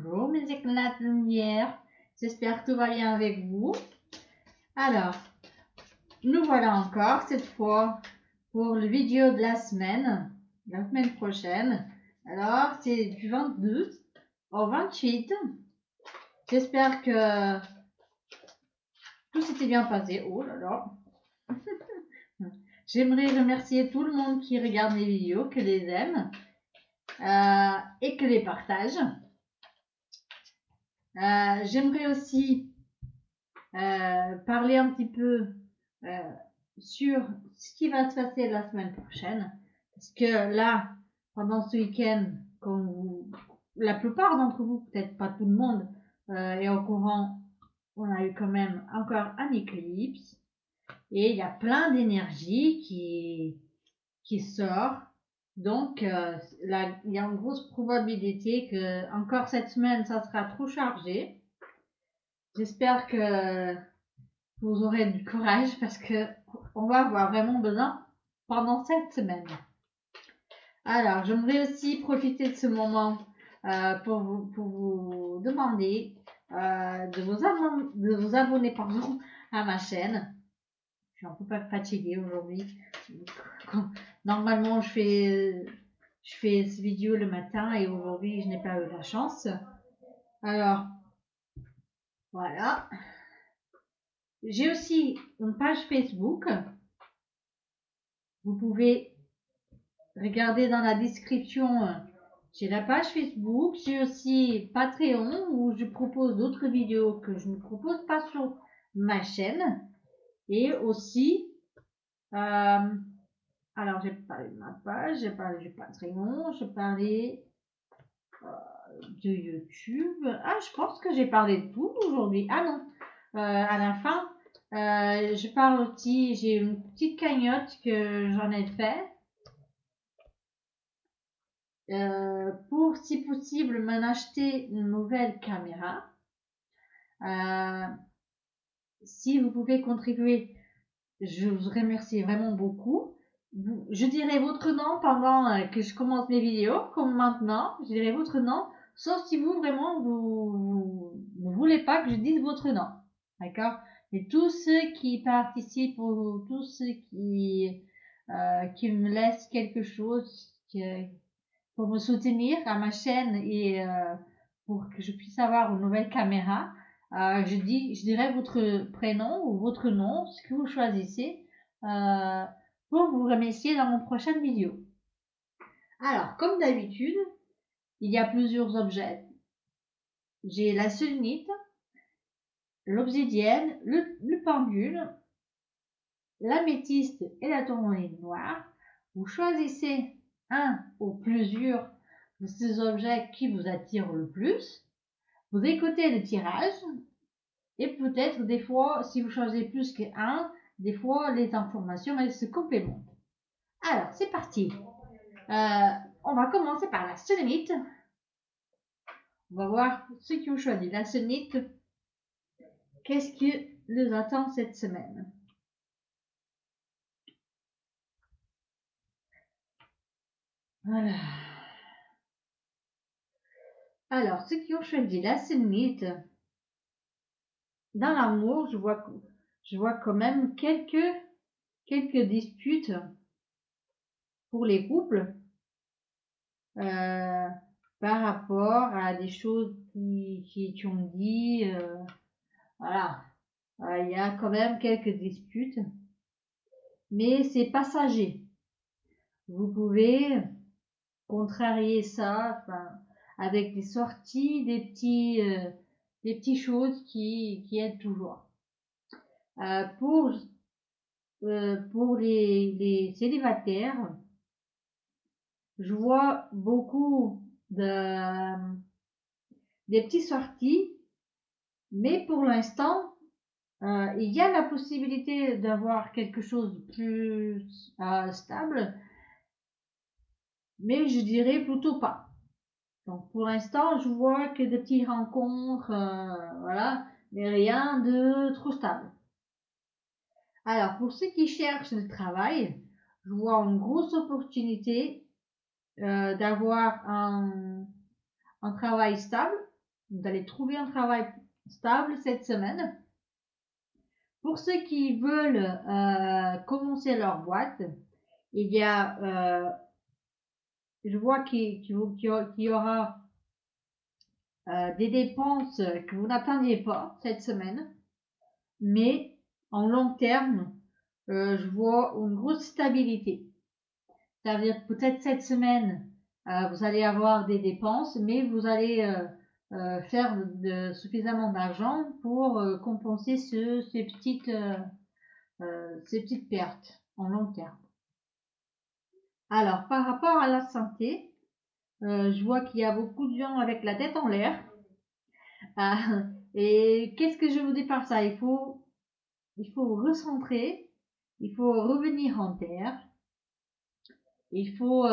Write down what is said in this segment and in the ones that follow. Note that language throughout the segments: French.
Bonjour mes éclats de lumière, j'espère que tout va bien avec vous. Alors, nous voilà encore cette fois pour le vidéo de la semaine prochaine. Alors, c'est du 22 au 28. J'espère que tout s'était bien passé. Oh là là. J'aimerais remercier tout le monde qui regarde mes vidéos, que les aime et que les partage. J'aimerais aussi parler un petit peu sur ce qui va se passer la semaine prochaine. Parce que là, pendant ce week-end, comme la plupart d'entre vous, peut-être pas tout le monde, est au courant, on a eu quand même encore un éclipse. Et il y a plein d'énergie qui sort. Donc, là, il y a une grosse probabilité que encore cette semaine, ça sera trop chargé. J'espère que vous aurez du courage parce que on va avoir vraiment besoin pendant cette semaine. Alors, j'aimerais aussi profiter de ce moment pour vous demander de vous abonner pardon, à ma chaîne. Je suis un peu fatiguée aujourd'hui. Normalement, je fais cette vidéo le matin et aujourd'hui, je n'ai pas eu la chance. Alors, voilà. J'ai aussi une page Facebook. Vous pouvez regarder dans la description. J'ai la page Facebook. J'ai aussi Patreon où je propose d'autres vidéos que je ne propose pas sur ma chaîne. Et aussi, alors j'ai parlé de ma page, j'ai parlé du Patreon, j'ai parlé de YouTube. Ah, je pense que j'ai parlé de tout aujourd'hui. Ah non, à la fin, je parle aussi, j'ai une petite cagnotte que j'en ai fait pour, si possible, m'en acheter une nouvelle caméra. Si vous pouvez contribuer, je vous remercie vraiment beaucoup. Je dirai votre nom pendant que je commence mes vidéos, comme maintenant. Je dirai votre nom, sauf si vous vraiment vous ne voulez pas que je dise votre nom. D'accord? Et tous ceux qui participent ou tous ceux qui me laissent quelque chose pour me soutenir à ma chaîne et pour que je puisse avoir une nouvelle caméra, je dirais votre prénom ou votre nom, ce que vous choisissez, euh, pour vous remercier dans mon prochaine vidéo. Alors, comme d'habitude, il y a plusieurs objets. J'ai la selenite, l'obsidienne, le pendule, l'améthyste et la tourmaline noire. Vous choisissez un ou plusieurs de ces objets qui vous attirent le plus. Vous écoutez le tirage et peut-être des fois, si vous choisissez plus qu'un, des fois les informations elles se complémentent. Alors, c'est parti. On va commencer par la selenite. On va voir ceux qui ont choisi la selenite. Qu'est-ce qui les attend cette semaine? Voilà. Alors, ceux qui ont choisi la selenite, dans l'amour, je vois quand même quelques disputes pour les couples par rapport à des choses qui ont dit. Voilà, il y a quand même quelques disputes, mais c'est passager. Vous pouvez contrarier ça, avec des sorties, des petits choses qui aident toujours. Pour les célibataires, je vois beaucoup des petites sorties, mais pour l'instant, il y a la possibilité d'avoir quelque chose de plus stable, mais je dirais plutôt pas. Donc pour l'instant, je vois que des petites rencontres, voilà, mais rien de trop stable. Alors pour ceux qui cherchent le travail, je vois une grosse opportunité d'avoir un travail stable Vous allez trouver un travail stable cette semaine. Pour ceux qui veulent commencer leur boîte, il y a, je vois qu'il y aura des dépenses que vous n'attendiez pas cette semaine, mais en long terme, je vois une grosse stabilité. Ça veut dire que peut-être cette semaine, vous allez avoir des dépenses, mais vous allez faire suffisamment d'argent pour compenser ces petites pertes en long terme. Alors, par rapport à la santé, je vois qu'il y a beaucoup de gens avec la tête en l'air. Et qu'est-ce que je vous dis par ça? Il faut recentrer, il faut revenir en terre, il faut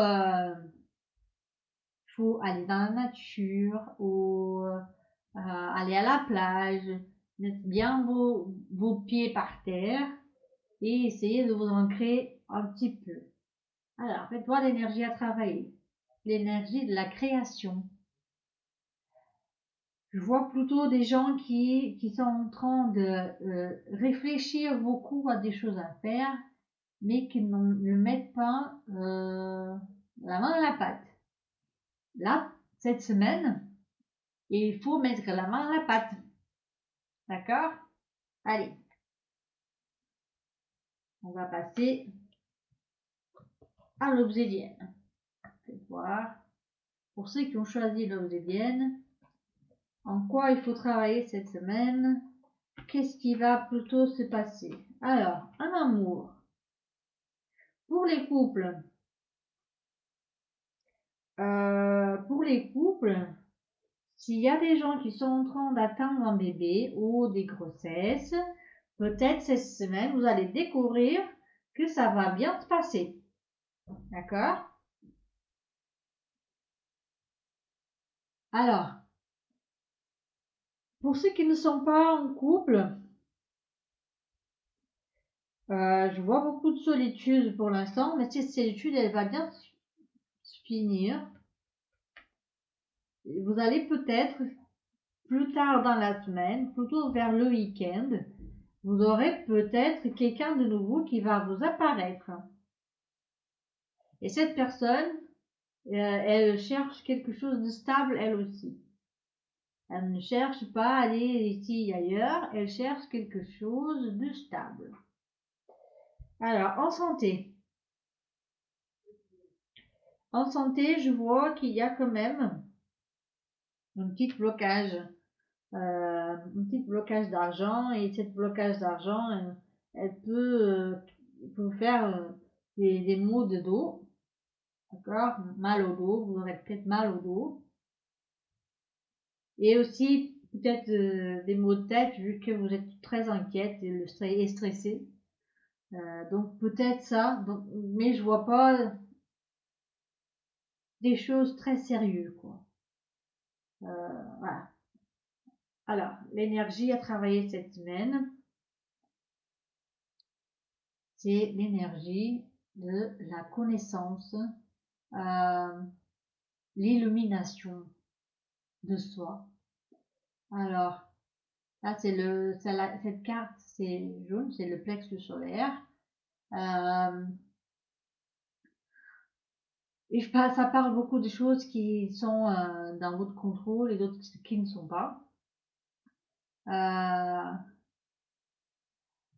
aller dans la nature ou aller à la plage, mettre bien vos pieds par terre et essayer de vous ancrer un petit peu. Alors, faites-toi l'énergie à travailler, l'énergie de la création. Je vois plutôt des gens qui sont en train de réfléchir beaucoup à des choses à faire, mais qui ne mettent pas la main à la pâte. Là, cette semaine, il faut mettre la main à la pâte. D'accord? Allez. On va passer à l'obsidienne. Faites voir. Pour ceux qui ont choisi l'obsidienne, en quoi il faut travailler cette semaine? Qu'est-ce qui va plutôt se passer? Alors, en amour. Pour les couples, s'il y a des gens qui sont en train d'attendre un bébé ou des grossesses, peut-être cette semaine, vous allez découvrir que ça va bien se passer. D'accord? Alors, pour ceux qui ne sont pas en couple, je vois beaucoup de solitude pour l'instant, mais cette solitude, elle va bien se finir. Vous allez peut-être, plus tard dans la semaine, plutôt vers le week-end, vous aurez peut-être quelqu'un de nouveau qui va vous apparaître. Et cette personne, elle cherche quelque chose de stable, elle aussi. Elle ne cherche pas à aller ici et ailleurs, elle cherche quelque chose de stable. Alors, en santé. En santé, je vois qu'il y a quand même un petit blocage. Un petit blocage d'argent, et cette blocage d'argent, elle peut vous faire des maux de dos. D'accord? Mal au dos, vous aurez peut-être mal au dos. Et aussi, peut-être des maux de tête, vu que vous êtes très inquiète et stressée. Donc, peut-être ça. Donc, mais je vois pas des choses très sérieuses, quoi. Voilà. Alors, l'énergie à travailler cette semaine, c'est l'énergie de la connaissance, l'illumination de soi. Alors, là, cette carte, c'est jaune, c'est le plexus solaire. Et ça parle beaucoup de choses qui sont dans votre contrôle et d'autres qui ne sont pas.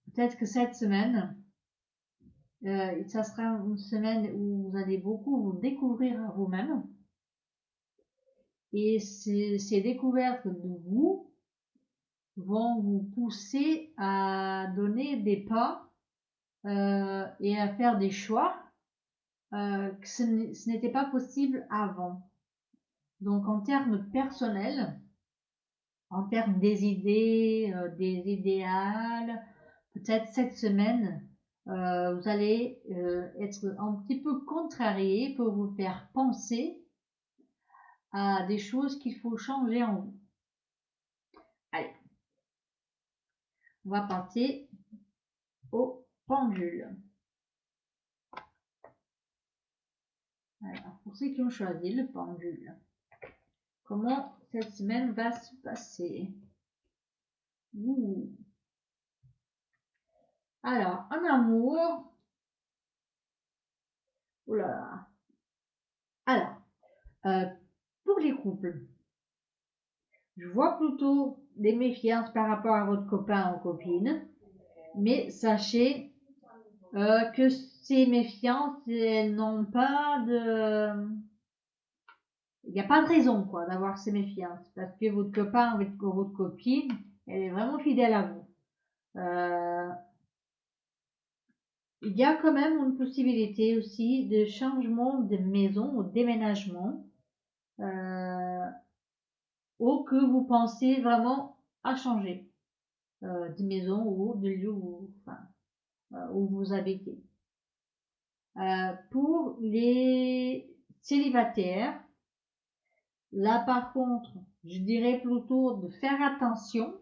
Peut-être que cette semaine, ça sera une semaine où vous allez beaucoup vous découvrir à vous-même. Et ces découvertes de vous vont vous pousser à donner des pas et à faire des choix que ce n'était pas possible avant. Donc en termes personnels, en termes des idées, des idéals, peut-être cette semaine, vous allez être un petit peu contrarié pour vous faire penser à des choses qu'il faut changer en vous. Allez, on va passer au pendule. Alors, pour ceux qui ont choisi le pendule, comment cette semaine va se passer. Ouh. Alors, en amour, oh là là. Alors, pour les couples, je vois plutôt des méfiances par rapport à votre copain ou copine, mais sachez que ces méfiances, elles n'ont pas de... Il n'y a pas de raison quoi d'avoir ces méfiances, parce que votre copain ou votre copine, elle est vraiment fidèle à vous. Il y a quand même une possibilité aussi de changement de maison ou déménagement, ou que vous pensez vraiment à changer de maison ou de lieu où vous habitez. Pour les célibataires, là par contre, je dirais plutôt de faire attention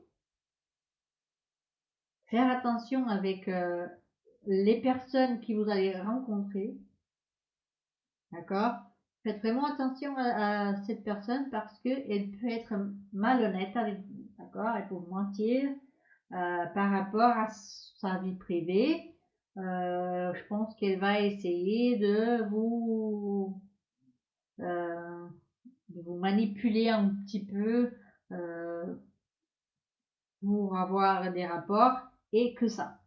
avec les personnes que vous allez rencontrer, d'accord? Faites vraiment attention à cette personne parce qu'elle peut être malhonnête avec vous, d'accord? Elle peut vous mentir par rapport à sa vie privée. Je pense qu'elle va essayer de vous manipuler un petit peu pour avoir des rapports et que ça.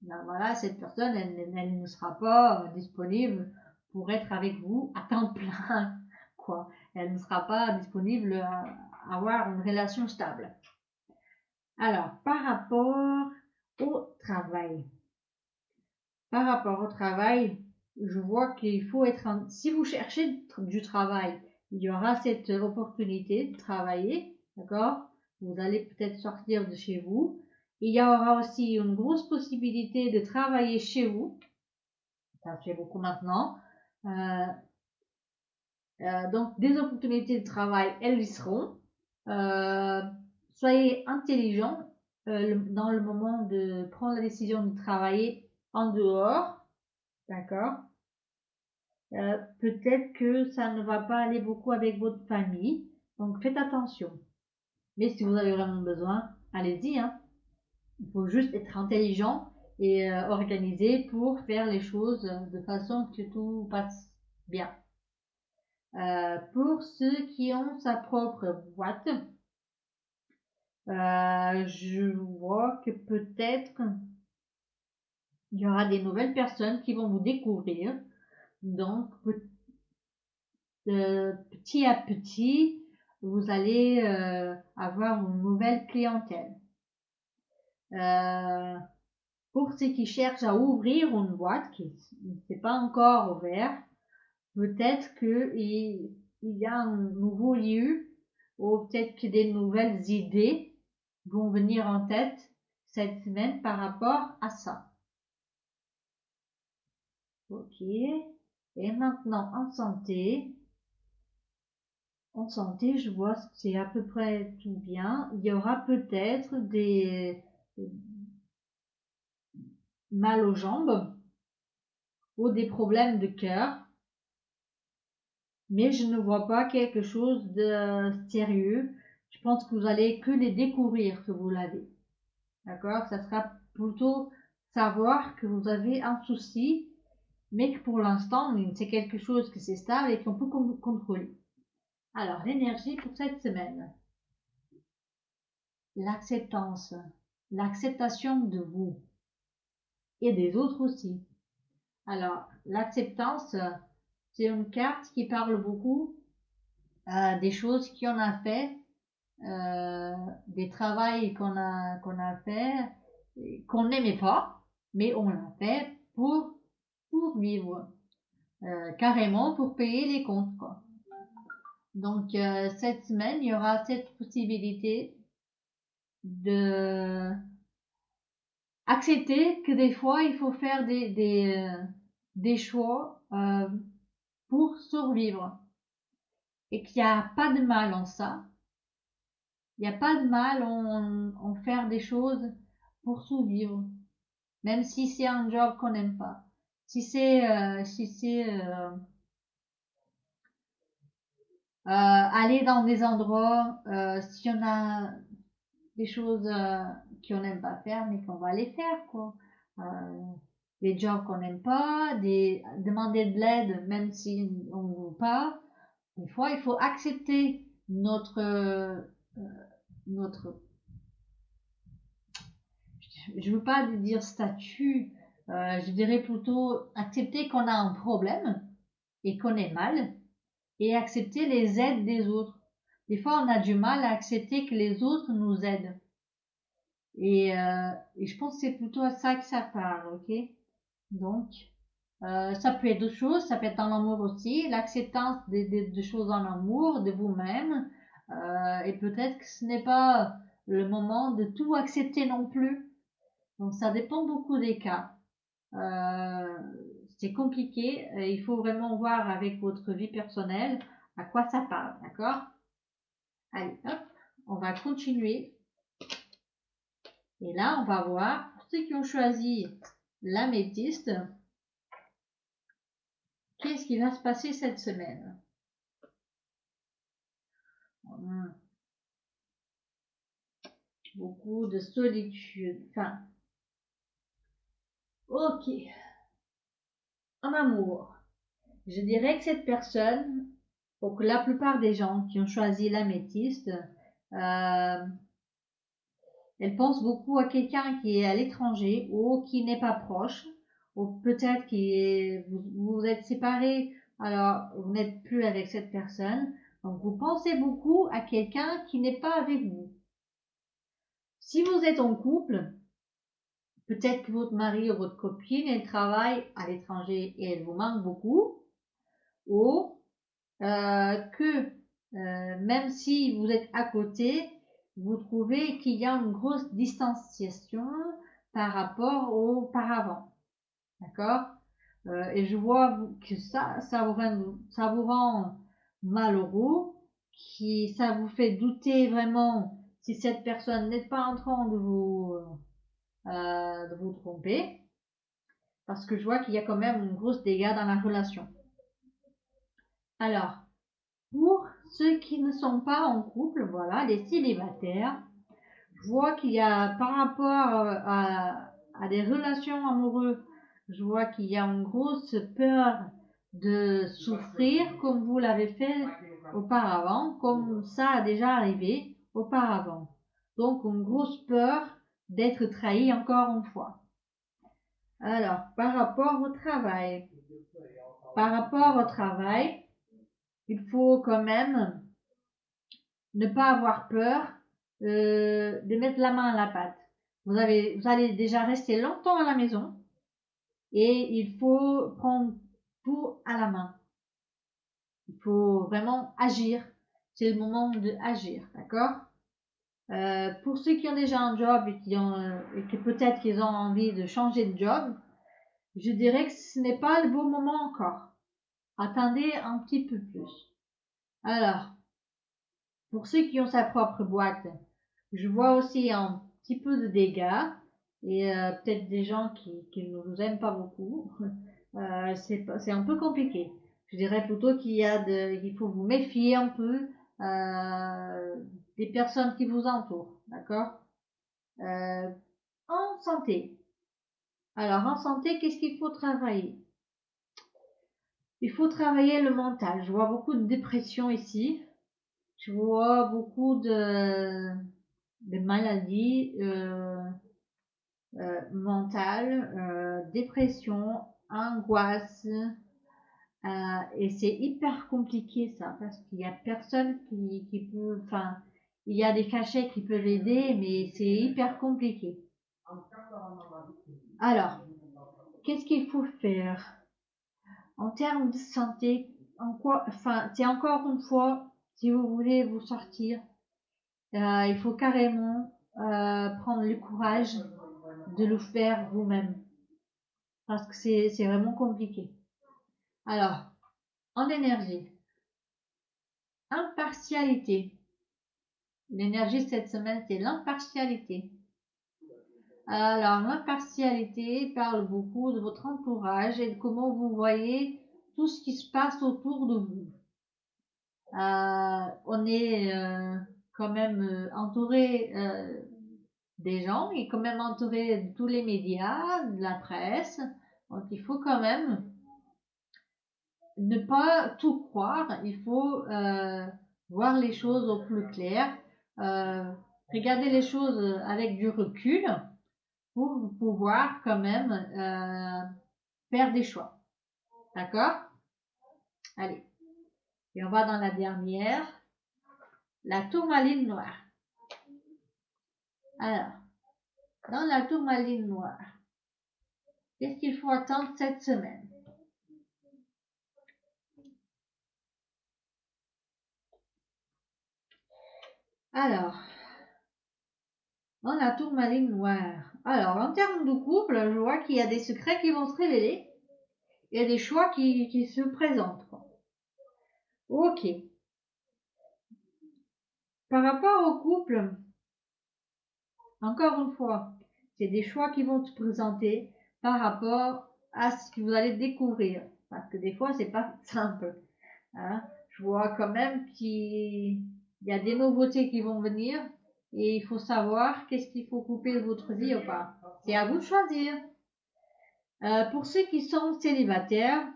Ben voilà, cette personne, elle ne sera pas disponible pour être avec vous à temps plein, quoi. Elle ne sera pas disponible à avoir une relation stable. Alors, par rapport au travail. Par rapport au travail, je vois qu'il faut être... Si vous cherchez du travail, il y aura cette opportunité de travailler, d'accord? Vous allez peut-être sortir de chez vous. Il y aura aussi une grosse possibilité de travailler chez vous. Ça se fait beaucoup maintenant. Donc, des opportunités de travail, elles y seront. Soyez intelligent dans le moment de prendre la décision de travailler en dehors. D'accord? Peut-être que ça ne va pas aller beaucoup avec votre famille. Donc, faites attention. Mais si vous avez vraiment besoin, allez-y, hein. Il faut juste être intelligent et organisé pour faire les choses de façon que tout passe bien. Pour ceux qui ont sa propre boîte, je vois que peut-être il y aura des nouvelles personnes qui vont vous découvrir. Donc, petit à petit, vous allez avoir une nouvelle clientèle. Pour ceux qui cherchent à ouvrir une boîte qui ne s'est pas encore ouverte, peut-être qu'il y a un nouveau lieu ou peut-être que des nouvelles idées vont venir en tête cette semaine par rapport à ça. Ok. Et maintenant, en santé, je vois que c'est à peu près tout bien. Il y aura peut-être des mal aux jambes ou des problèmes de cœur, mais je ne vois pas quelque chose de sérieux. Je pense que vous allez que les découvrir que vous l'avez. D'accord? Ça sera plutôt savoir que vous avez un souci, mais que pour l'instant, c'est quelque chose que c'est stable et qu'on peut contrôler. Alors, l'énergie pour cette semaine. L'acceptance. L'acceptation de vous et des autres aussi. Alors, l'acceptance, c'est une carte qui parle beaucoup des choses qu'on a fait, des travails qu'on a fait, qu'on n'aimait pas, mais on l'a fait pour vivre, carrément pour payer les comptes, quoi. Donc, cette semaine, il y aura cette possibilité de accepter que des fois, il faut faire des choix pour survivre et qu'il n'y a pas de mal en ça. Il n'y a pas de mal en faire des choses pour survivre, même si c'est un job qu'on n'aime pas. Si c'est aller dans des endroits, si on a des choses qu'on n'aime pas faire, mais qu'on va les faire, quoi. Euh, des jobs qu'on n'aime pas, demander de l'aide même si on ne veut pas. Des fois, il faut accepter notre, je veux pas dire statut, je dirais plutôt accepter qu'on a un problème et qu'on est mal et accepter les aides des autres. Des fois, on a du mal à accepter que les autres nous aident. Et je pense que c'est plutôt à ça que ça parle, ok? Donc, ça peut être d'autres choses, ça peut être dans l'amour aussi, l'acceptance des choses en amour, de vous-même. Et peut-être que ce n'est pas le moment de tout accepter non plus. Donc, ça dépend beaucoup des cas. Euh, c'est compliqué. Il faut vraiment voir avec votre vie personnelle à quoi ça parle, d'accord? Allez, hop, on va continuer. Et là, on va voir ceux qui ont choisi l'améthyste. Qu'est-ce qui va se passer cette semaine? Beaucoup de solitude. Enfin, ok. En amour, je dirais que cette personne, ou que la plupart des gens qui ont choisi l'améthyste, elle pense beaucoup à quelqu'un qui est à l'étranger ou qui n'est pas proche, ou peut-être vous vous êtes séparés, alors vous n'êtes plus avec cette personne. Donc vous pensez beaucoup à quelqu'un qui n'est pas avec vous. Si vous êtes en couple, peut-être que votre mari ou votre copine, elle travaille à l'étranger et elle vous manque beaucoup, ou que même si vous êtes à côté, vous trouvez qu'il y a une grosse distanciation par rapport auparavant. D'accord? Et je vois que ça vous rend malheureux, ça vous fait douter vraiment si cette personne n'est pas en train de vous tromper, parce que je vois qu'il y a quand même une grosse dégât dans la relation. Alors, pour ceux qui ne sont pas en couple, voilà, les célibataires, je vois qu'il y a par rapport à des relations amoureuses, je vois qu'il y a une grosse peur de souffrir comme vous l'avez fait auparavant, comme ça a déjà arrivé auparavant. Donc, une grosse peur d'être trahi encore une fois. Alors, par rapport au travail, il faut quand même ne pas avoir peur de mettre la main à la pâte. Vous allez déjà rester longtemps à la maison et il faut prendre tout à la main. Il faut vraiment agir. C'est le moment de agir, d'accord? Pour ceux qui ont déjà un job et que peut-être qu'ils ont envie de changer de job, je dirais que ce n'est pas le bon moment encore. Attendez un petit peu plus. Alors, pour ceux qui ont sa propre boîte, je vois aussi un petit peu de dégâts et peut-être des gens qui ne vous aiment pas beaucoup. C'est un peu compliqué. Je dirais plutôt qu'il faut vous méfier un peu des personnes qui vous entourent, d'accord? Euh, En santé. Alors, en santé, qu'est-ce qu'il faut travailler? Il faut travailler le mental. Je vois beaucoup de dépression ici. Je vois beaucoup de maladies mentales, dépression, angoisse. Et c'est hyper compliqué ça, parce qu'il y a personne qui peut, enfin, il y a des cachets qui peuvent aider, mais c'est hyper compliqué. Alors, qu'est-ce qu'il faut faire? En termes de santé, enfin, c'est encore une fois, si vous voulez vous sortir, il faut carrément prendre le courage de le faire vous-même, parce que c'est vraiment compliqué. Alors, en énergie, impartialité. L'énergie cette semaine, c'est l'impartialité. Alors, l'impartialité parle beaucoup de votre entourage et de comment vous voyez tout ce qui se passe autour de vous. On est quand même entouré des gens et quand même entouré de tous les médias, de la presse. Donc il faut quand même ne pas tout croire. Il faut voir les choses au plus clair, euh, regarder les choses avec du recul pour pouvoir quand même faire des choix. D'accord? Allez. Et on va dans la dernière, la tourmaline noire. Alors, dans la tourmaline noire, qu'est-ce qu'il faut attendre cette semaine? Alors, dans la tourmaline noire. Alors, en termes de couple, je vois qu'il y a des secrets qui vont se révéler. Il y a des choix qui se présentent, quoi. Ok. Par rapport au couple, encore une fois, c'est des choix qui vont se présenter par rapport à ce que vous allez découvrir. Parce que des fois, c'est pas simple. Hein. Je vois quand même qu'il y a des nouveautés qui vont venir et il faut savoir qu'est-ce qu'il faut couper de votre vie ou pas. C'est à vous de choisir. Pour ceux qui sont célibataires,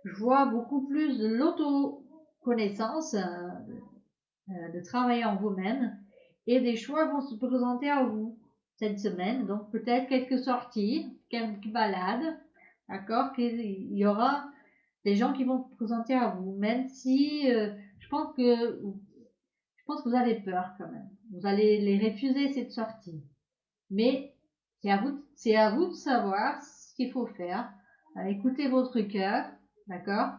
je vois beaucoup plus de l'autoconnaissance, de travailler en vous-même et des choix vont se présenter à vous cette semaine. Donc peut-être quelques sorties, quelques balades, d'accord, qu'il y aura des gens qui vont se présenter à vous, même si je pense que vous avez peur quand même. Vous allez les refuser cette sortie. Mais c'est à vous de savoir ce qu'il faut faire. Écoutez votre cœur, d'accord?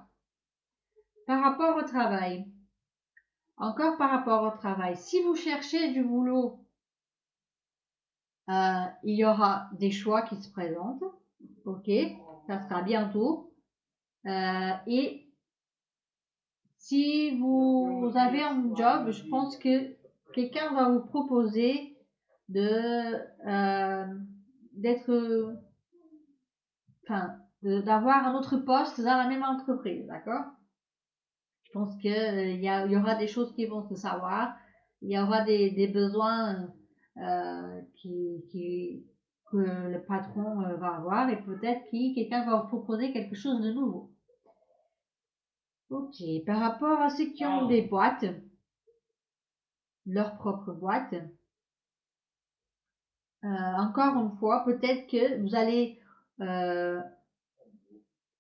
Par rapport au travail. Encore par rapport au travail. Si vous cherchez du boulot, il y aura des choix qui se présentent. Ok, ça sera bientôt. Et si vous avez un job, je pense que quelqu'un va vous proposer de d'être, enfin, d'avoir un autre poste dans la même entreprise, d'accord? Je pense que il y aura des choses qui vont se savoir, il y aura des besoins que le patron va avoir et peut-être que quelqu'un va vous proposer quelque chose de nouveau. Ok, par rapport à ceux qui ont des boîtes, leur propre boîte, encore une fois, peut-être que vous allez euh,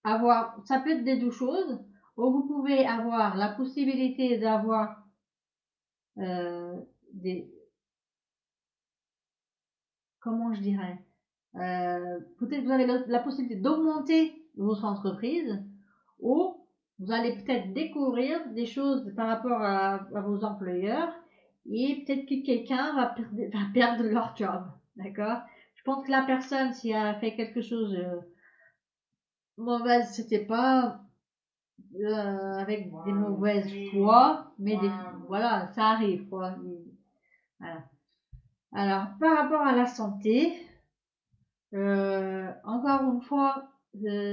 avoir, ça peut être des deux choses, ou vous pouvez avoir la possibilité d'avoir euh, des, comment je dirais, peut-être que vous avez la possibilité d'augmenter votre entreprise, ou vous allez peut-être découvrir des choses par rapport à vos employeurs, et peut-être que quelqu'un va perdre leur job, d'accord? Je pense que la personne, si elle a fait quelque chose de mauvais, c'était pas avec des mauvaises foi, mais voilà, ça arrive, quoi. Voilà. Alors, par rapport à la santé, encore une fois,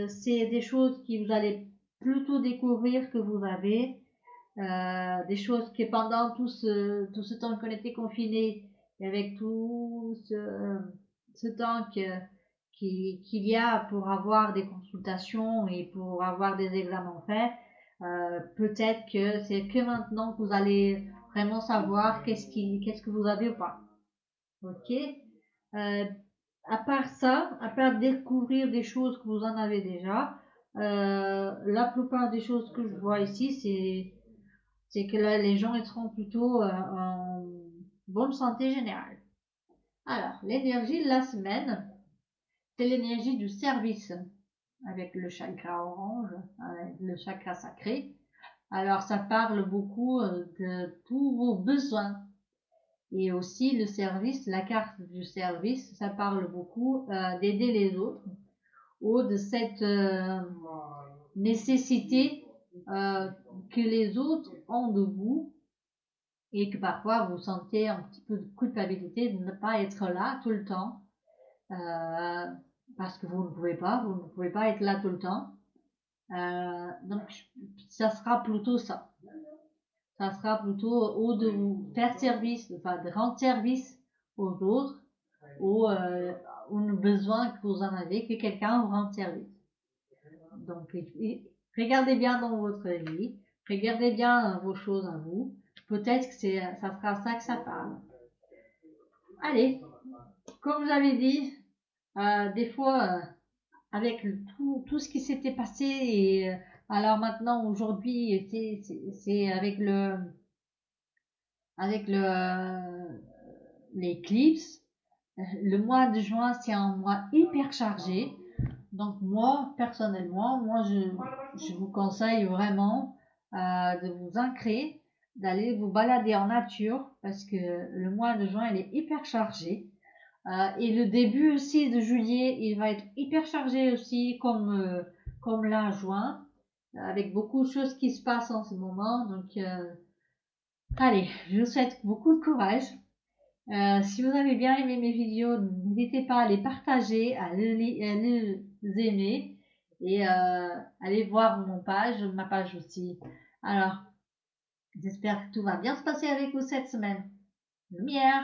c'est des choses que vous allez plutôt découvrir que vous avez, des choses que pendant tout ce temps qu'on était confiné, et avec tout ce temps qu'il y a pour avoir des consultations et pour avoir des examens faits, peut-être que c'est que maintenant que vous allez vraiment savoir qu'est-ce que vous avez ou pas. Ok? Euh, à part ça, à part découvrir des choses que vous en avez déjà, la plupart des choses que je vois ici, c'est que là, les gens ils seront plutôt en bonne santé générale. Alors, l'énergie de la semaine, c'est l'énergie du service avec le chakra orange, avec le chakra sacré. Alors, ça parle beaucoup de tous vos besoins. Et aussi le service, la carte du service, ça parle beaucoup d'aider les autres ou de cette nécessité que les autres ont de vous et que parfois vous sentez un petit peu de culpabilité de ne pas être là tout le temps parce que vous ne pouvez pas être là tout le temps. Donc, ça sera plutôt ça. Ça sera plutôt ou de vous faire service, enfin de rendre service aux autres, ou le besoin que vous en avez, que quelqu'un vous rende service. Donc, regardez bien dans votre vie, regardez bien vos choses à vous. Peut-être que ça sera ça que ça parle. Allez, comme vous avez dit, des fois, avec tout ce qui s'était passé, et alors maintenant, aujourd'hui, c'est avec l'éclipse. Le mois de juin, c'est un mois hyper chargé. Donc moi, personnellement, je vous conseille vraiment de vous ancrer, d'aller vous balader en nature parce que le mois de juin, il est hyper chargé. Et le début aussi de juillet, il va être hyper chargé aussi comme là, juin, avec beaucoup de choses qui se passent en ce moment. Donc, allez, je vous souhaite beaucoup de courage. Si vous avez bien aimé mes vidéos, n'hésitez pas à les partager, à les aimer et allez voir ma page aussi. Alors, j'espère que tout va bien se passer avec vous cette semaine. Lumière!